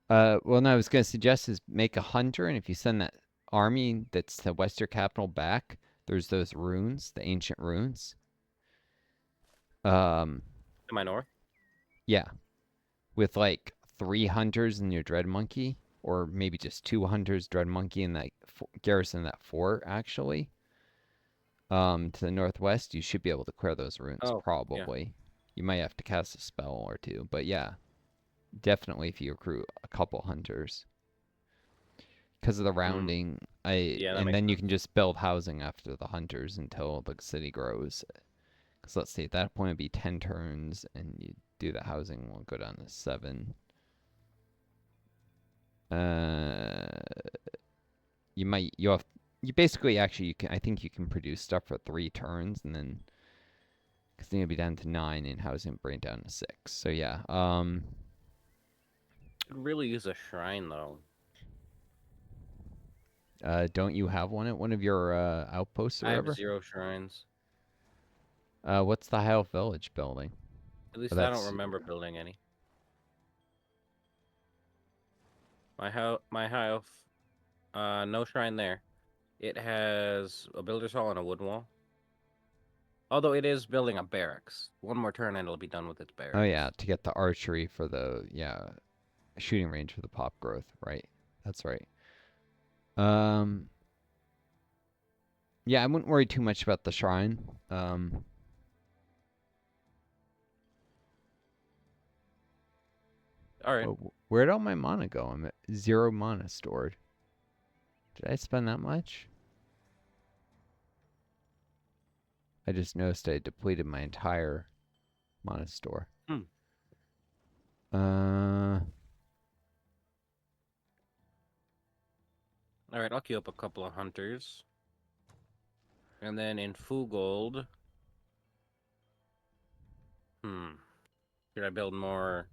Well, no, I was gonna suggest is make a hunter, and if you send that army that's the Western capital back, there's those runes, the ancient runes. Um, To my north. yeah, with like 3 hunters in your dread monkey, or maybe just 2 hunters, dread monkey, and that garrison that fort actually. To the northwest, you should be able to clear those runes Oh, yeah. probably. You might have to cast a spell or two, but yeah, definitely if you recruit a couple hunters. Because of the Hmm. rounding, Yeah, that and makes then you sense. can just build housing after the hunters until the city grows. Because let's see, at that point it'd be 10 turns, and you do the housing will go down to 7. Uh, you basically actually you can I think you can produce stuff for 3 turns, and then because then you'll be down to 9, and housing bring it down to 6. So yeah, Could really use a shrine though. don't you have one at one of your outposts or I have whatever? 0 shrines. What's the High Elf Village building? At Oh, least I don't that's remember building any. My house, no shrine there. It has a builder's hall and a wood wall. Although it is building a barracks. One more turn and it'll be done with its oh yeah, barracks. to get the archery for the shooting range for the pop growth, right? That's right. Um, yeah, I wouldn't worry too much about the shrine. All right. Where'd all my mana go? I'm at 0 mana stored. Did I spend that much? I just noticed I depleted my entire mana store. Hmm. Uh, All right, I'll queue up a couple of hunters. And then in Fugold, hmm, should I build more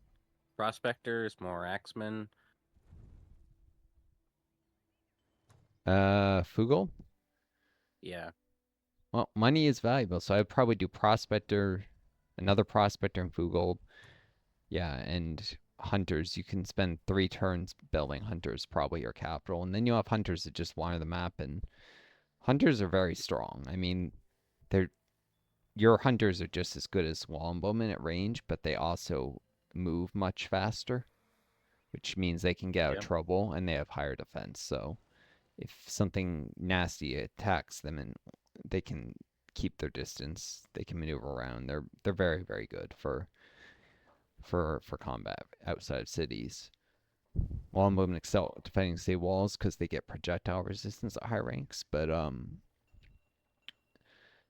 prospectors, more axemen? Fugal? Yeah. Well, money is valuable, so I'd probably do prospector, another prospector in Fugal. Yeah, and hunters. You can spend 3 turns building hunters, probably your capital, and then you'll have hunters that just wander the map. And hunters are very strong. I mean, they're your hunters are just as good as longbowmen at range, but they also move much faster, which means they can get out of Yeah. trouble and they have higher defense. So if something nasty attacks them and they can keep their distance, they can maneuver around. They're very very good for combat outside of cities. Longbowmen excel at defending city walls because they get projectile resistance at high ranks, but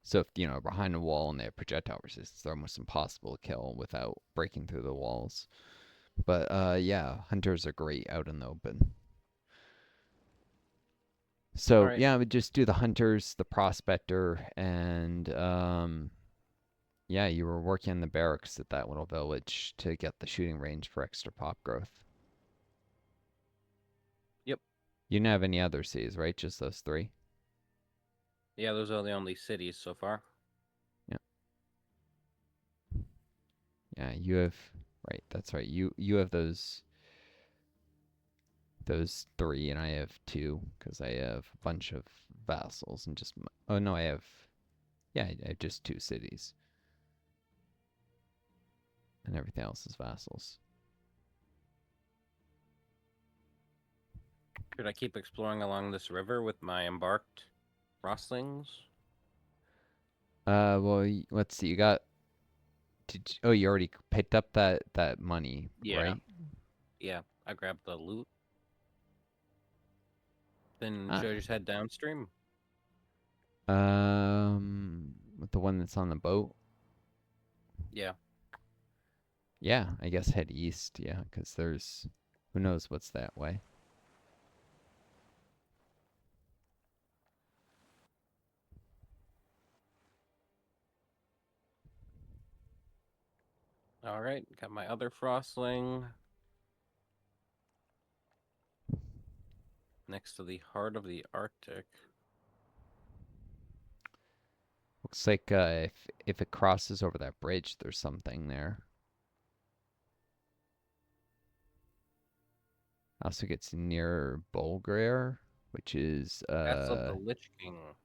so if behind a wall and they have projectile resistance, they're almost impossible to kill without breaking through the walls. But yeah, hunters are great out in the open. All So right. yeah, I would just do the hunters, the prospector, and yeah, you were working on the barracks at that little village to get the shooting range for extra pop growth. Yep. You didn't have any other Cs, right? Just those 3. Yeah, those are the only cities so far. Yeah, yeah. You have right. That's right. You have those those three, and I have two because I have a bunch of vassals and just. Oh no, I have. Yeah, I have just two cities, and everything else is vassals. Should I keep exploring along this river with my embarked Rostlings? Well, let's see. You got. Oh, you already picked up that money, Yeah. right? Yeah. I grabbed the loot. Then Ah. should I just head downstream? With the one that's on the boat. Yeah. Yeah, I guess head east. Yeah, because there's who knows what's that way. All right. Got my other Frostling next to the heart of the Arctic. Looks like if it crosses over that bridge, there's something there. Also gets near Bulgaria, which is That's of the Lich King.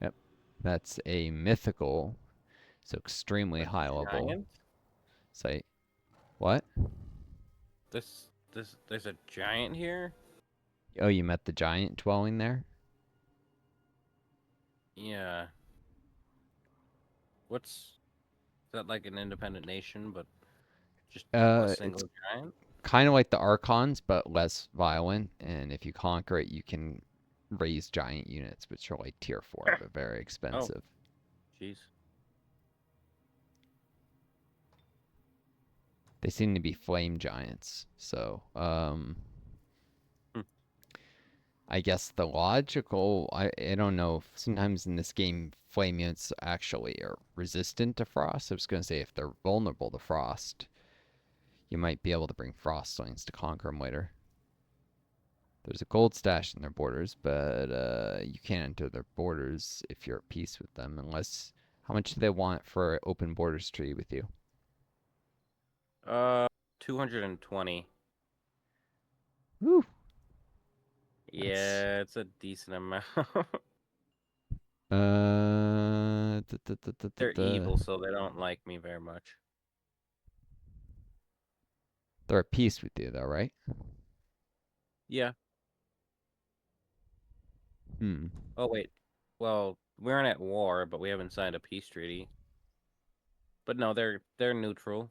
yep, that's a mythical, so extremely A high level giant? site. What? There's a giant here? Oh, you met the giant dwelling there? Yeah. What's is that like an independent nation, but just a It's single giant? kind of like the Archons, but less violent. And if you conquer it, you can raise giant units, which are like tier 4, but very Oh, expensive. jeez. They seem to be flame giants. So, Hmm. I guess the logical, I don't know, if sometimes in this game, flame units actually are resistant to frost. I was going to say if they're vulnerable to frost, you might be able to bring frostlings to conquer them later. There's a gold stash in their borders, but you can't enter their borders if you're at peace with them unless. How much do they want for open borders treaty with you? Uh, 220. Woo! That's Yeah, it's a decent amount. da, da, da, da, da, They're da. evil, so they don't like me very much. They're at peace with you, though, right? Yeah. Hmm. Oh, wait. Well, we aren't at war, but we haven't signed a peace treaty. But no, they're neutral.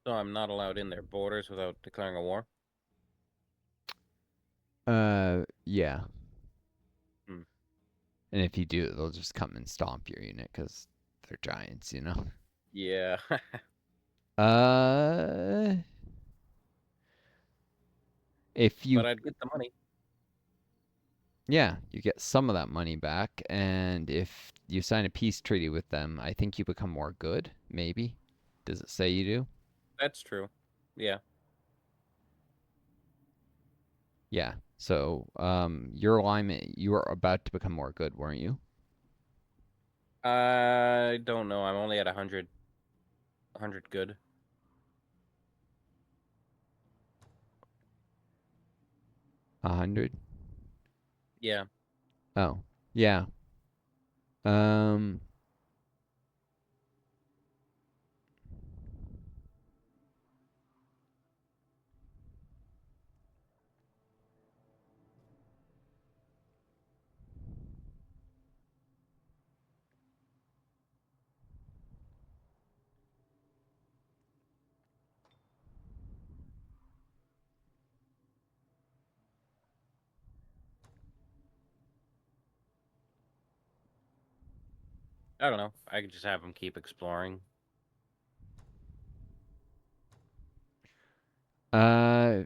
So I'm not allowed in their borders without declaring a war. Yeah. Hmm. And if you do, they'll just come and stomp your unit because they're giants, you know? Yeah. Uh, if But you, I'd get the money. yeah, you get some of that money back. And if you sign a peace treaty with them, I think you become more good, maybe. Does it say you do? That's true. Yeah. Yeah. So, your alignment, you were about to become more good, weren't you? I don't know. I'm only at 100 good. 100? Yeah. Oh, yeah. Um, I don't know. I could just have them keep exploring. uh,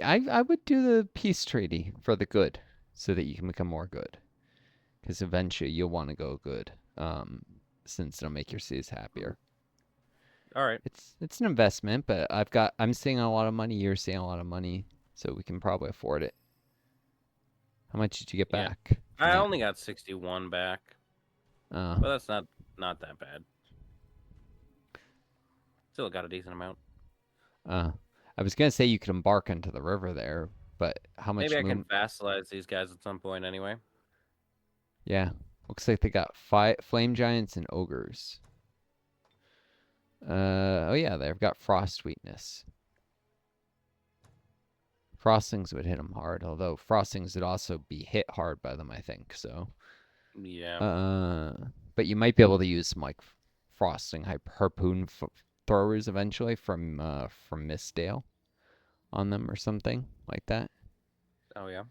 I would do the peace treaty for the good, so that you can become more good. Because eventually you'll want to go good. Since it'll make your cities Hmm. happier. All right. It's an investment, but I'm seeing a lot of money. You're seeing a lot of money, so we can probably afford it. How much did you get Yeah. back from I that? only got 61 back. But that's not that bad. Still got a decent amount. Uh, I was gonna say you could embark into the river there, but how Maybe much I can movement? fossilize these guys at some point anyway. Yeah, looks like they got flame giants and ogres. Oh yeah, they've got frost weakness. Frostings would hit them hard, although frostings would also be hit hard by them, I think. So, Yeah. uh, but you might be able to use some like frosting harpoon throwers eventually from Mistdale on them or something like that. Oh yeah.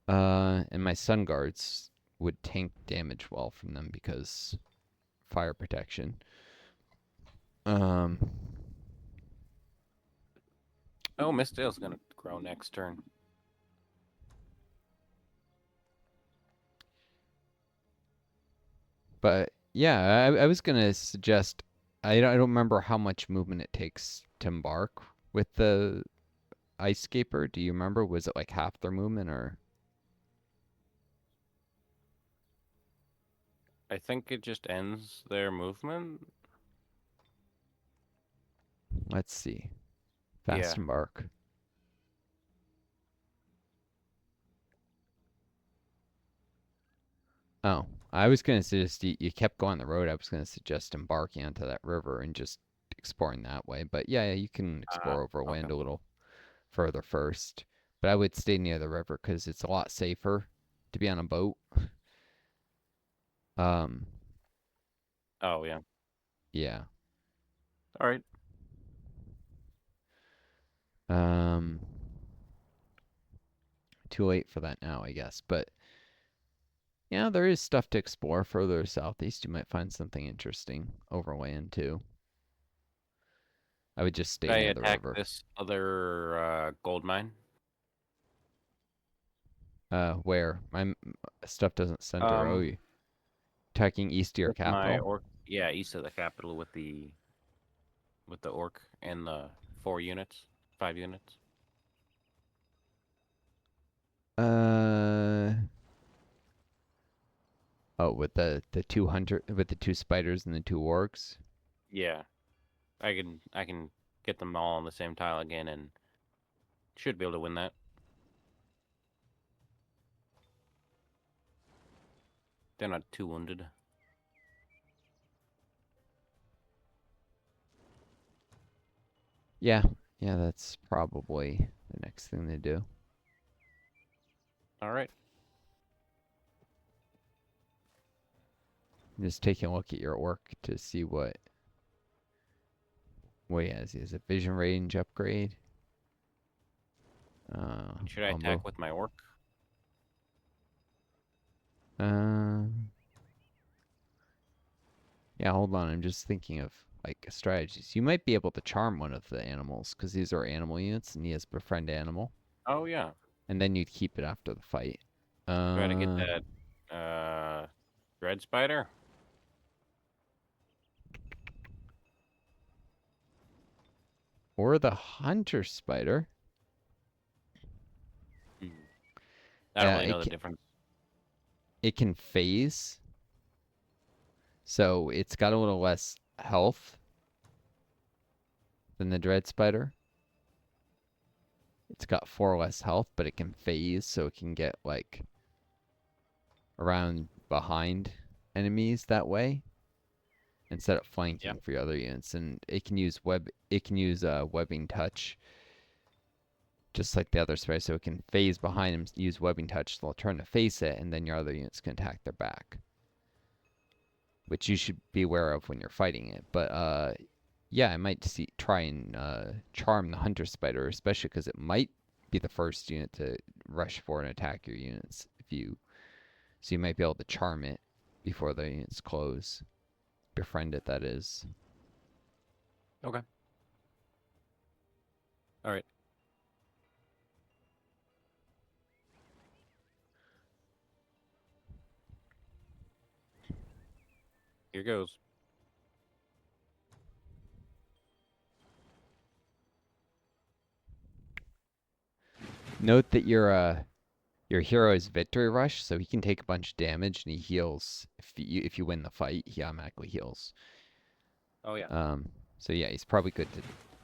And my sun guards would tank damage well from them because fire protection. Um, Oh, Mistdale's gonna grow next turn. but yeah, I was gonna suggest. I don't remember how much movement it takes to embark with the ice scaper. Do you remember? Was it like half their movement or? I think it just ends their movement. Let's see. Fast Yeah. embark. Oh, I was gonna suggest you kept going the road. I was gonna suggest embarking onto that river and just exploring that way. But yeah, you can explore Okay. overland a little further first. But I would stay near the river because it's a lot safer to be on a boat. Um, Oh yeah. yeah. All right. Um, too late for that now, I guess. But yeah, there is stuff to explore further southeast. You might find something interesting overland too. I would just Should stay I near the attack river. this other gold mine? Where my stuff doesn't center. Oh, Um, you attacking east to your with my capital. orc. Yeah, east of the capital with the orc and the 4 units, 5 units. Uh, oh, with the 200 with the two spiders and the two orcs. Yeah, I can get them all on the same tile again and should be able to win that. They're not too wounded. Yeah, yeah, that's probably the next thing to do. All right. I'm just taking a look at your orc to see what he has. He has a vision range upgrade. Should I Combo. attack with my orc? Uh, yeah, hold on. I'm just thinking of like strategies. You might be able to charm one of the animals because these are animal units and he has befriend animal. Oh yeah. And then you'd keep it after the fight. Try to get Uh, that red spider. or the hunter spider. Hmm. I don't really It know the difference. it can phase, so it's got a little less health than the dread spider. It's got 4 less health, but it can phase, so it can get like around behind enemies that way instead of Yeah. flanking for your other units. And it can use webbing touch just like the other spider, so it can phase behind them, use webbing touch, they'll turn to face it, and then your other units can attack their back, which you should be aware of when you're fighting it. But yeah, I might try and charm the hunter spider, especially because it might be the first unit to rush for and attack your units. So you might be able to charm it before the units close, befriend it. That is. Okay. All right. Here goes. Note that Your hero is Victory Rush, so he can take a bunch of damage and he heals. If you win the fight, he automatically heals. Oh yeah. So yeah, he's probably good to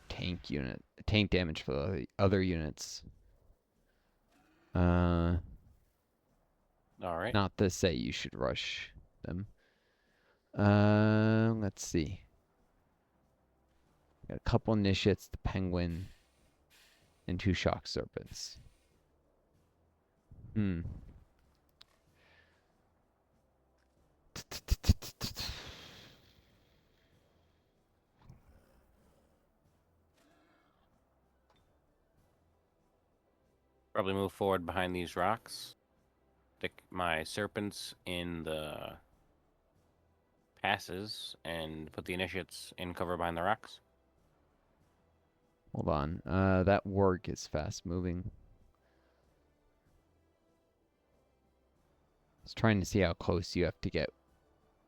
tank damage for the other units. Uh, All right. Not to say you should rush them. Let's see. Got a couple initiates, the penguin, and 2 shock serpents. Hmm. Probably move forward behind these rocks. Stick my serpents in the passes and put the initiates in cover behind the rocks. Hold on. That warg is fast moving. I was trying to see how close you have to get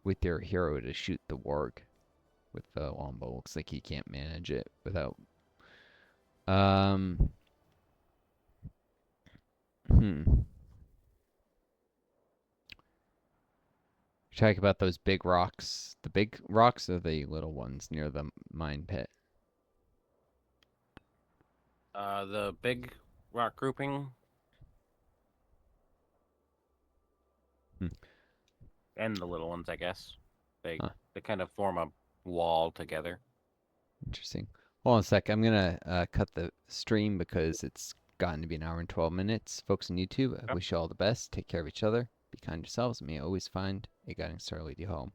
with your hero to shoot the warg with the longbow. Looks like he can't manage it without. Um. Hmm. Talk about those big rocks. The big rocks are the little ones near the mine pit. The big rock grouping Hmm. and the little ones, I guess. They Huh. they kind of form a wall together. Interesting. Hold on a sec. I'm gonna cut the stream because it's gotten to be an hour and 12 minutes. Folks on YouTube, I Yep. wish you all the best. Take care of each other. Be kind to yourselves. And may always find a guiding star lead you home.